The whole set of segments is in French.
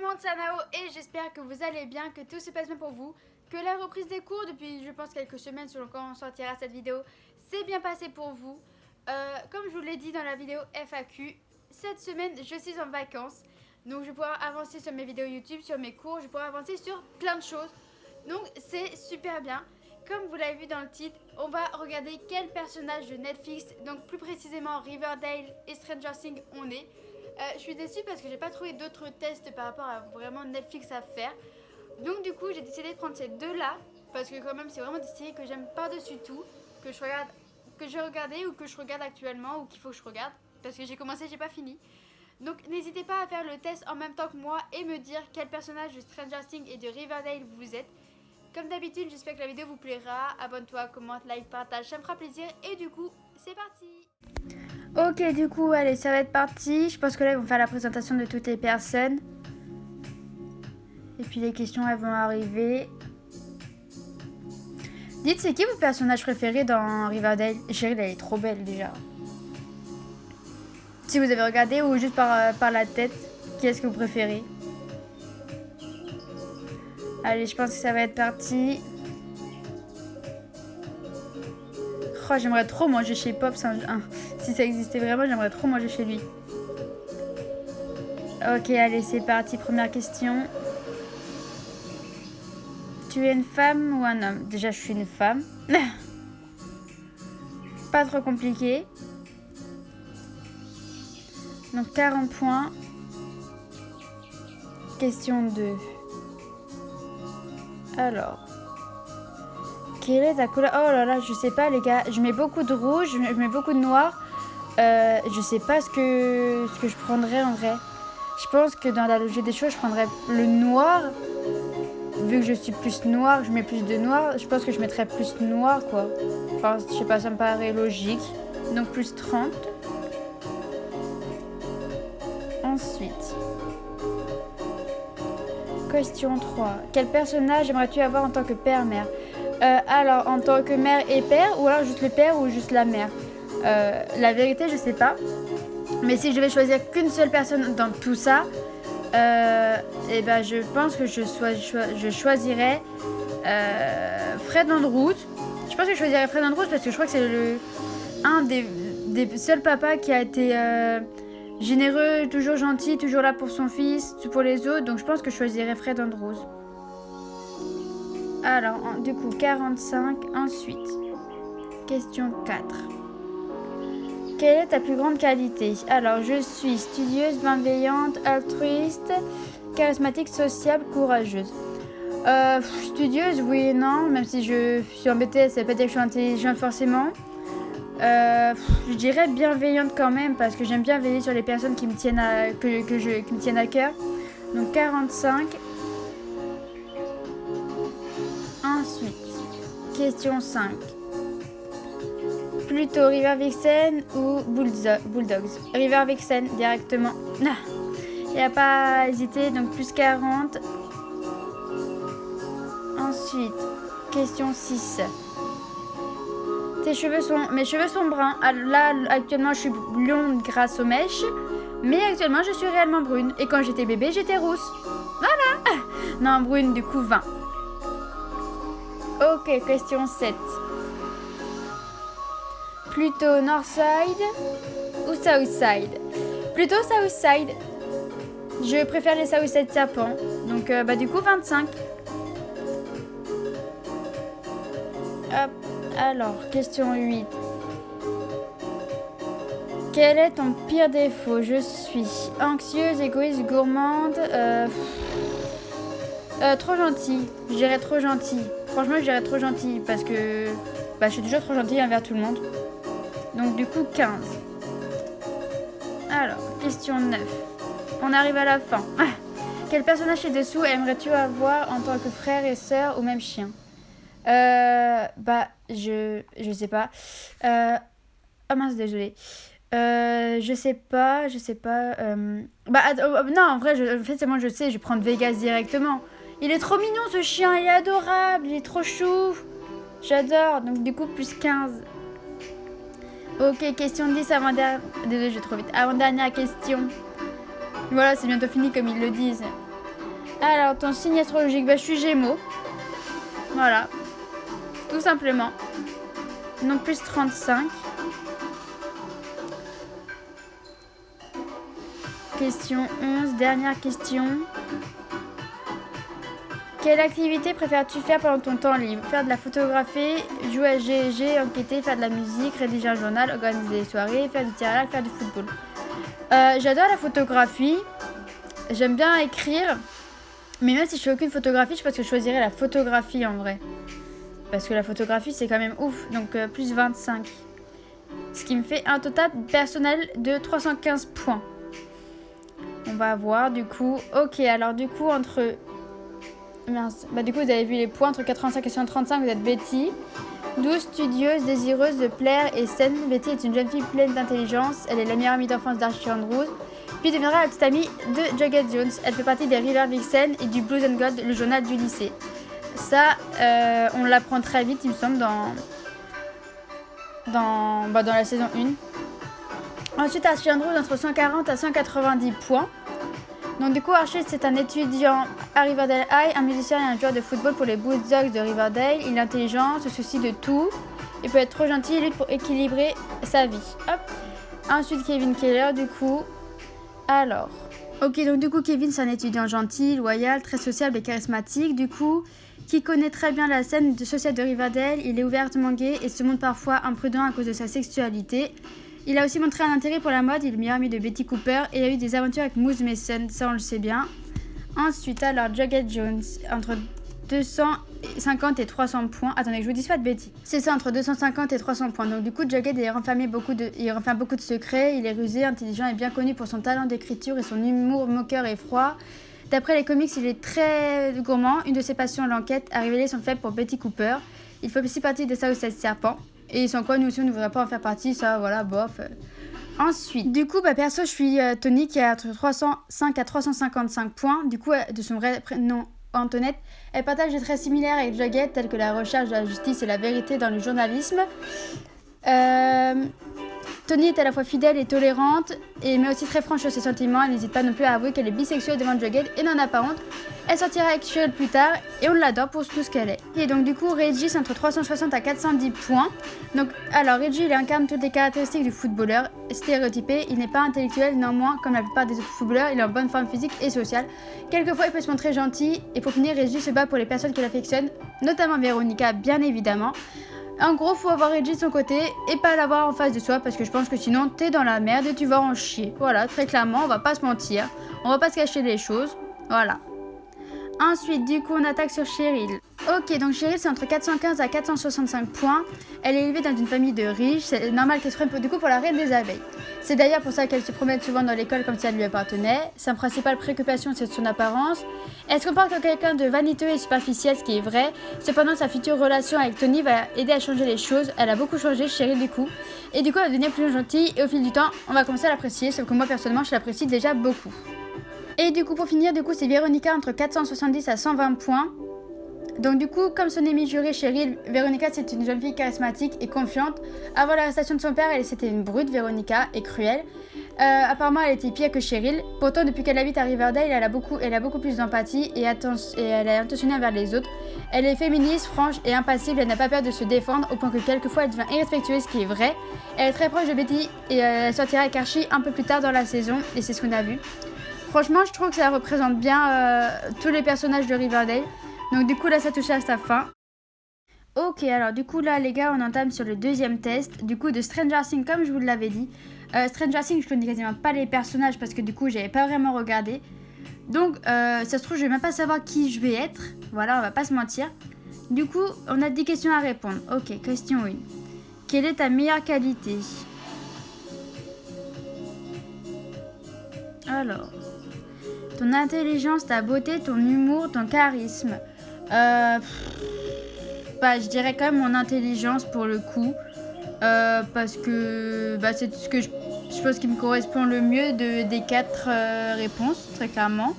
monde, c'est Anao et j'espère que vous allez bien, que tout se passe bien pour vous, que la reprise des cours depuis je pense quelques semaines selon quand on sortira cette vidéo s'est bien passé pour vous. Comme je vous l'ai dit dans la vidéo FAQ, cette semaine je suis en vacances, donc je vais pouvoir avancer sur mes vidéos YouTube, sur mes cours, je vais pouvoir avancer sur plein de choses, donc c'est super bien. Comme vous l'avez vu dans le titre, on va regarder quel personnage de Netflix, donc plus précisément Riverdale et Stranger Things on est. Je suis déçue parce que j'ai pas trouvé d'autres tests par rapport à vraiment Netflix à faire. Donc du coup j'ai décidé de prendre ces deux là parce que quand même c'est vraiment des séries que j'aime par-dessus tout, que je regarde, que j'ai regardé ou que je regarde actuellement ou qu'il faut que je regarde parce que j'ai commencé, j'ai pas fini. Donc n'hésitez pas à faire le test en même temps que moi et me dire quel personnage de Stranger Things et de Riverdale vous êtes. Comme d'habitude, j'espère que la vidéo vous plaira. Abonne-toi, commente, like, partage, ça me fera plaisir. Et du coup, c'est parti. Ok, du coup, allez, ça va être parti. Je pense que là, ils vont faire la présentation de toutes les personnes. Et puis les questions, elles vont arriver. Dites, c'est qui votre personnage préféré dans Riverdale? Cheryl, elle est trop belle déjà. Si vous avez regardé ou juste par la tête, qui est-ce que vous préférez? Allez, je pense que ça va être parti. Oh, j'aimerais trop manger chez Pops. Si ça existait vraiment, j'aimerais trop manger chez lui. Ok, allez, c'est parti. Première question. Tu es une femme ou un homme? Déjà, je suis une femme. Pas trop compliqué. Donc, 40 points. Question 2. Alors. Quelle est ta couleur? Oh là là, je sais pas les gars. Je mets beaucoup de rouge, je mets beaucoup de noir. Je sais pas ce que je prendrais en vrai. Je pense que dans la logique des choses, je prendrais le noir. Vu que je suis plus noire, je mets plus de noir. Je pense que je mettrais plus noir quoi. Enfin, je sais pas, ça me paraît logique. Donc plus 30. Ensuite. Question 3. Quel personnage aimerais-tu avoir en tant que père-mère? Alors, en tant que mère et père, ou alors juste le père ou juste la mère? La vérité, je sais pas. Mais si je vais choisir qu'une seule personne dans tout ça, et ben je pense que je choisirais Fred Andrews. Je pense que je choisirais Fred Andrews parce que je crois que c'est un des seuls papas qui a été généreux, toujours gentil, toujours là pour son fils, pour les autres. Donc je pense que je choisirais Fred Andrews. Alors, du coup, 45. Ensuite, question 4. Quelle est ta plus grande qualité? Alors, je suis studieuse, bienveillante, altruiste, charismatique, sociable, courageuse. Studieuse, oui et non. Même si je suis embêtée, ça veut pas dire que je suis intelligente forcément. Je dirais bienveillante quand même, parce que j'aime bien veiller sur les personnes qui me tiennent qui me tiennent à cœur. Donc, 45. Ensuite, question 5. Plutôt River Vixen ou Bulldogs? River Vixen directement. Il n'y a pas à hésiter, donc plus 40. Ensuite, question 6. Mes cheveux sont bruns. Là, actuellement, je suis blonde grâce aux mèches. Mais actuellement, je suis réellement brune. Et quand j'étais bébé, j'étais rousse. Voilà. Non, brune, du coup, 20. Ok, question 7. Plutôt Northside ou Southside? Plutôt Southside. Je préfère les Southside serpents. Donc, du coup, 25. Hop. Alors, question 8. Quel est ton pire défaut? Je suis anxieuse, égoïste, gourmande. Trop gentille. Je dirais trop gentille. Franchement, je dirais trop gentille parce que je suis toujours trop gentille envers tout le monde. Donc du coup, 15. Alors, question 9. On arrive à la fin. Quel personnage ci-dessous aimerais-tu avoir en tant que frère et sœur ou même chien? Je sais pas. Oh mince, désolée. Je sais pas. Non, en vrai, en fait, c'est moi, je sais, je vais prendre Vegas directement. Il est trop mignon, ce chien, il est adorable, il est trop chou. J'adore, donc du coup, plus 15. Ok, question 10 avant-dernière... Désolée, je vais trop vite. Avant-dernière question. Voilà, c'est bientôt fini, comme ils le disent. Alors, ton signe astrologique, bah, je suis Gémeaux. Voilà. Tout simplement. Donc, plus 35. Question 11, dernière question. Quelle activité préfères-tu faire pendant ton temps libre? Faire de la photographie, jouer à GG, enquêter, faire de la musique, rédiger un journal, organiser des soirées, faire du tirage, faire du football. J'adore la photographie. J'aime bien écrire. Mais même si je fais aucune photographie, je pense que je choisirais la photographie en vrai. Parce que la photographie, c'est quand même ouf. Donc plus 25. Ce qui me fait un total personnel de 315 points. On va voir du coup. Ok, alors du coup, entre... Mince. Bah du coup, vous avez vu les points. Entre 85 et 135, vous êtes Betty. 12, studieuse, désireuse de plaire et saine. Betty est une jeune fille pleine d'intelligence. Elle est la meilleure amie d'enfance d'Archie Andrews. Puis deviendra la petite amie de Jughead Jones. Elle fait partie des River Vixen et du Blues and Gold, le journal du lycée. Ça, on l'apprend très vite, il me semble, dans la saison 1. Ensuite, Archie Andrews entre 140 à 190 points. Donc du coup, Archie, c'est un étudiant à Riverdale High, un musicien et un joueur de football pour les Bulldogs de Riverdale. Il est intelligent, se soucie de tout. Il peut être trop gentil et lutte pour équilibrer sa vie. Hop. Ensuite, Kevin Keller, du coup. Alors. Ok, donc du coup, Kevin, c'est un étudiant gentil, loyal, très sociable et charismatique. Du coup, qui connaît très bien la scène sociale de Riverdale. Il est ouvertement gay et se montre parfois imprudent à cause de sa sexualité. Il a aussi montré un intérêt pour la mode, il est le meilleur ami de Betty Cooper et a eu des aventures avec Moose Mason, ça on le sait bien. Ensuite, alors, Jughead Jones, entre 250 et 300 points. Attendez, que je vous dise pas de bêtises. C'est ça, entre 250 et 300 points. Donc du coup, Jughead il renferme beaucoup de secrets, il est rusé, intelligent et bien connu pour son talent d'écriture et son humour moqueur et froid. D'après les comics, il est très gourmand. Une de ses passions, l'enquête, a révélé son faible pour Betty Cooper. Il fait aussi partie des Southside Serpents. Et sans quoi, nous aussi, on ne voudrait pas en faire partie, ça, voilà, bof. Ensuite, du coup, perso, je suis Tony qui a entre 305 à 355 points. Du coup, de son vrai prénom, Antoinette, elle partage des traits similaires avec Jughead, tels que la recherche de la justice et la vérité dans le journalisme. Tony est à la fois fidèle et tolérante, mais aussi très franche sur ses sentiments. Elle n'hésite pas non plus à avouer qu'elle est bisexuelle devant Jughead et n'en a pas honte. Elle sortira avec Cheryl plus tard et on l'adore pour tout ce qu'elle est. Et donc du coup, Reggie, c'est entre 360 à 410 points. Donc, alors Reggie, il incarne toutes les caractéristiques du footballeur stéréotypé. Il n'est pas intellectuel, néanmoins, comme la plupart des autres footballeurs, il est en bonne forme physique et sociale. Quelquefois, il peut se montrer gentil. Et pour finir, Reggie se bat pour les personnes qu'il affectionne, notamment Véronica, bien évidemment. En gros, faut avoir Reggie de son côté et pas l'avoir en face de soi parce que je pense que sinon t'es dans la merde et tu vas en chier. Voilà, très clairement, on va pas se mentir. On va pas se cacher les choses. Voilà. Ensuite, du coup, on attaque sur Cheryl. Ok, donc Cheryl, c'est entre 415 à 465 points. Elle est élevée dans une famille de riches. C'est normal qu'elle se prenne du coup pour la reine des abeilles. C'est d'ailleurs pour ça qu'elle se promène souvent dans l'école comme si elle lui appartenait. Sa principale préoccupation, c'est son apparence. Elle se comporte comme quelqu'un de vaniteux et superficiel, ce qui est vrai. Cependant, sa future relation avec Tony va aider à changer les choses. Elle a beaucoup changé, Cheryl, du coup. Et du coup, elle va devenir plus gentille. Et au fil du temps, on va commencer à l'apprécier. Sauf que moi, personnellement, je l'apprécie déjà beaucoup. Et du coup, pour finir, c'est Véronica entre 470 à 120 points. Donc du coup, comme son ami juré Cheryl, Véronica c'est une jeune fille charismatique et confiante. Avant l'arrestation de son père, c'était une brute, Véronica, et cruelle. Apparemment, elle était pire que Cheryl. Pourtant, depuis qu'elle habite à Riverdale, elle a beaucoup plus d'empathie et elle est attentionnée envers les autres. Elle est féministe, franche et impassible. Elle n'a pas peur de se défendre au point que quelquefois elle devient irrespectueuse, ce qui est vrai. Elle est très proche de Betty et elle sortira avec Archie un peu plus tard dans la saison et c'est ce qu'on a vu. Franchement, je trouve que ça représente bien tous les personnages de Riverdale. Donc du coup, là, ça touche à sa fin. Ok, alors du coup, là, les gars, on entame sur le deuxième test. Du coup, de Stranger Things, comme je vous l'avais dit. Stranger Things, je connais quasiment pas les personnages parce que du coup, j'avais pas vraiment regardé. Donc, ça se trouve, je vais même pas savoir qui je vais être. Voilà, on va pas se mentir. Du coup, on a 10 questions à répondre. Ok, question 1. Quelle est ta meilleure qualité? Alors... Ton intelligence, ta beauté, ton humour, ton charisme. Je dirais quand même mon intelligence pour le coup. Parce que c'est ce que je pense qui me correspond le mieux des 4 réponses, très clairement.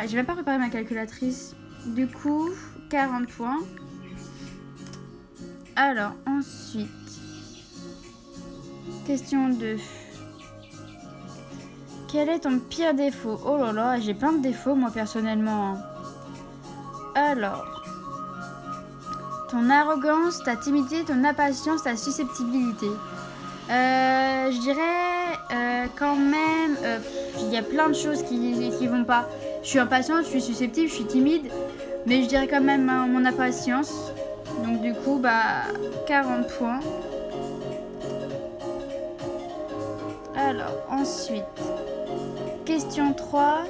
J'ai même pas préparé ma calculatrice. Du coup, 40 points. Alors, ensuite. Question 2. Quel est ton pire défaut? Oh là là, j'ai plein de défauts moi personnellement. Alors, ton arrogance, ta timidité, ton impatience, ta susceptibilité. Je dirais quand même, il y a plein de choses qui vont pas. Je suis impatiente, je suis susceptible, je suis timide, mais je dirais quand même mon impatience. Donc du coup, 40 points. Alors, ensuite, question 3.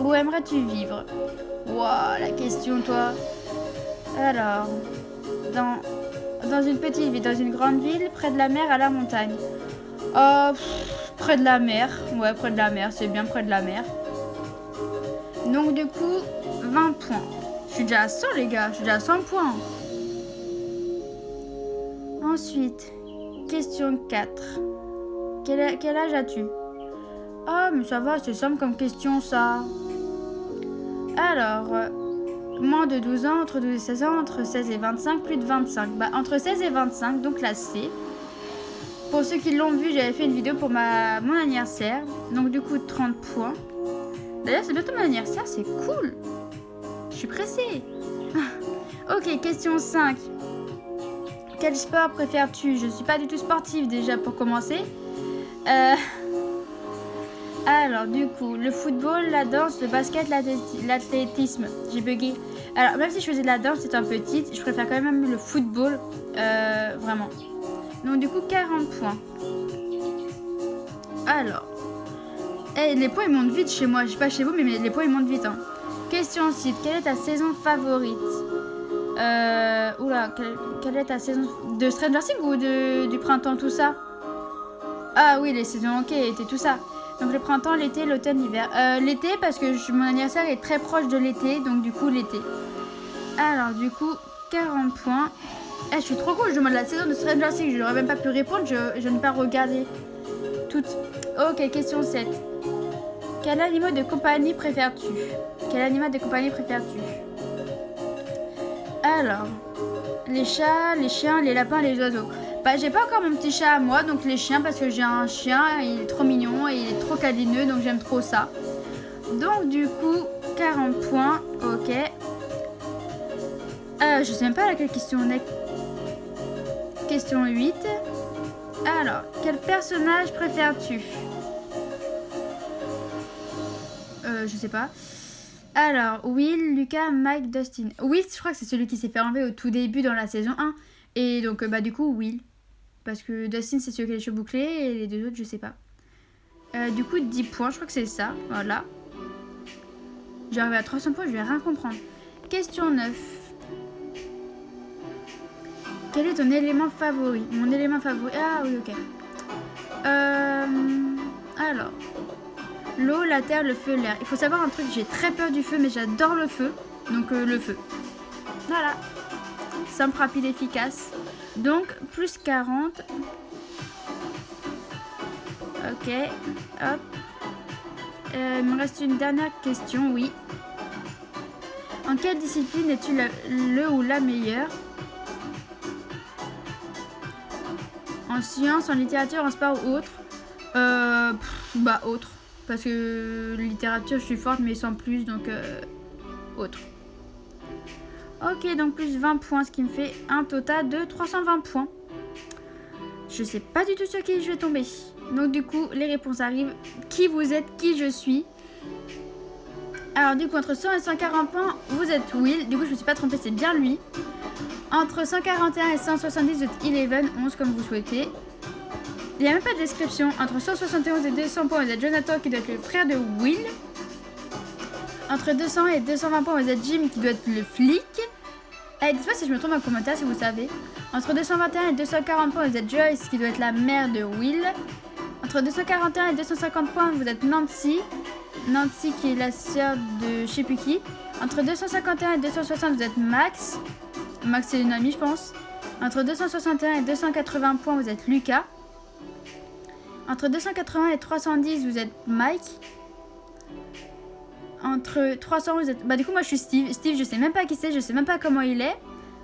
Où aimerais-tu vivre? Waouh, la question, toi. Alors, dans une petite ville, dans une grande ville, près de la mer, à la montagne. Près de la mer. Ouais, près de la mer, c'est bien près de la mer. Donc du coup, 20 points. Je suis déjà à 100 les gars, je suis déjà à 100 points. Ensuite, question 4. Quel âge as-tu? Ah, mais ça va, c'est simple comme question ça. Alors, moins de 12 ans, entre 12 et 16 ans, entre 16 et 25, plus de 25. Entre 16 et 25, donc la C. Pour ceux qui l'ont vu, j'avais fait une vidéo pour mon anniversaire. Donc du coup, 30 points. D'ailleurs, c'est bientôt mon anniversaire, c'est cool. Je suis pressée. Ok, question 5. Quel sport préfères-tu? Je ne suis pas du tout sportive déjà pour commencer. Alors, du coup, le football, la danse, le basket, l'athlétisme. J'ai bugué. Alors, même si je faisais de la danse étant petite, je préfère quand même le football. Vraiment. Donc, du coup, 40 points. Alors. Les points, ils montent vite chez moi. Je sais pas chez vous, mais les points, ils montent vite. Hein. Question 6. Quelle est ta saison favorite? Oula, quelle est ta saison de Stranger Things ou du printemps, tout ça? Ah oui, les saisons, ok, et tout ça. Donc le printemps, l'été, l'automne, l'hiver. L'été, parce que mon anniversaire est très proche de l'été, donc du coup, l'été. Alors, du coup, 40 points. Je suis trop cool, je demande la saison de Stranger Things. Je n'aurais même pas pu répondre, je n'ai pas regardé toutes. Ok, question 7. Quel animal de compagnie préfères-tu? Quel animal de compagnie préfères-tu? Alors, les chats, les chiens, les lapins, les oiseaux. J'ai pas encore mon petit chat à moi, donc les chiens, parce que j'ai un chien, il est trop mignon et il est trop câlineux, donc j'aime trop ça. Donc du coup, 40 points, ok. Je sais même pas à quelle question on est. Question 8. Alors, quel personnage préfères-tu? Je sais pas. Alors, Will, Lucas, Mike, Dustin. Will, je crois que c'est celui qui s'est fait enlever au tout début dans la saison 1. Et donc, du coup, Will. Parce que Dustin, c'est celui qui a les cheveux bouclés. Et les deux autres, je sais pas. Du coup, 10 points. Je crois que c'est ça. Voilà. J'arrive à 300 points, je vais rien comprendre. Question 9. Quel est ton élément favori? Mon élément favori... Ah oui, ok. Alors... L'eau, la terre, le feu, l'air. Il faut savoir un truc, j'ai très peur du feu, mais j'adore le feu. Donc le feu. Voilà. Simple, rapide, efficace. Donc, plus 40. Ok. Hop. Il me reste une dernière question, oui. En quelle discipline es-tu le ou la meilleure? En sciences, en littérature, en sport ou autre? Autre. Parce que littérature, je suis forte, mais sans plus, donc autre. Ok, donc plus 20 points, ce qui me fait un total de 320 points. Je sais pas du tout sur qui je vais tomber. Donc du coup, les réponses arrivent. Qui vous êtes, qui je suis. Alors du coup, entre 100 et 140 points, vous êtes Will. Du coup, je me suis pas trompée, c'est bien lui. Entre 141 et 170, vous êtes Eleven, 11 comme vous souhaitez. Il n'y a même pas de description. Entre 171 et 200 points, vous êtes Jonathan qui doit être le frère de Will. Entre 200 et 220 points, vous êtes Jim qui doit être le flic. Dites-moi si je me trompe en commentaire si vous savez. Entre 221 et 240 points, vous êtes Joyce qui doit être la mère de Will. Entre 241 et 250 points, vous êtes Nancy. Nancy qui est la sœur de je sais plus qui. Entre 251 et 260, vous êtes Max. Max c'est une amie je pense. Entre 261 et 280 points, vous êtes Lucas. Entre 280 et 310, vous êtes Mike. Entre 300, vous êtes... du coup, moi, je suis Steve. Steve, je sais même pas qui c'est. Je sais même pas comment il est.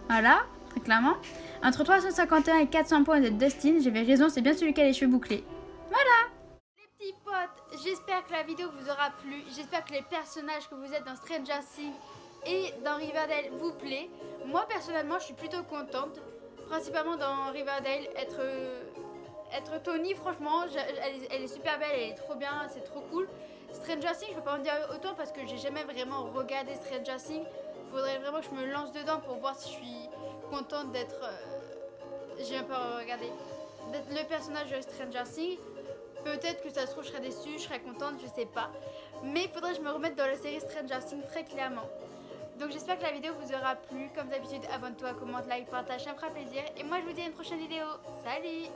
Voilà, très clairement. Entre 351 et 400 points, vous êtes Dustin. J'avais raison, c'est bien celui qui a les cheveux bouclés. Voilà. Les petits potes, j'espère que la vidéo vous aura plu. J'espère que les personnages que vous êtes dans Stranger Things et dans Riverdale vous plaît. Moi personnellement je suis plutôt contente. Principalement dans Riverdale, être Tony, franchement, elle est super belle, elle est trop bien, c'est trop cool. Stranger Things, je peux pas en dire autant parce que j'ai jamais vraiment regardé Stranger Things. Faudrait vraiment que je me lance dedans pour voir si je suis contente d'être... j'ai un peu regardé. D'être le personnage de Stranger Things. Peut-être que ça se trouve, je serais déçue, je serais contente, je sais pas. Mais il faudrait que je me remette dans la série Stranger Things très clairement. Donc j'espère que la vidéo vous aura plu. Comme d'habitude, abonne-toi, commente, like, partage, ça me fera plaisir. Et moi je vous dis à une prochaine vidéo. Salut!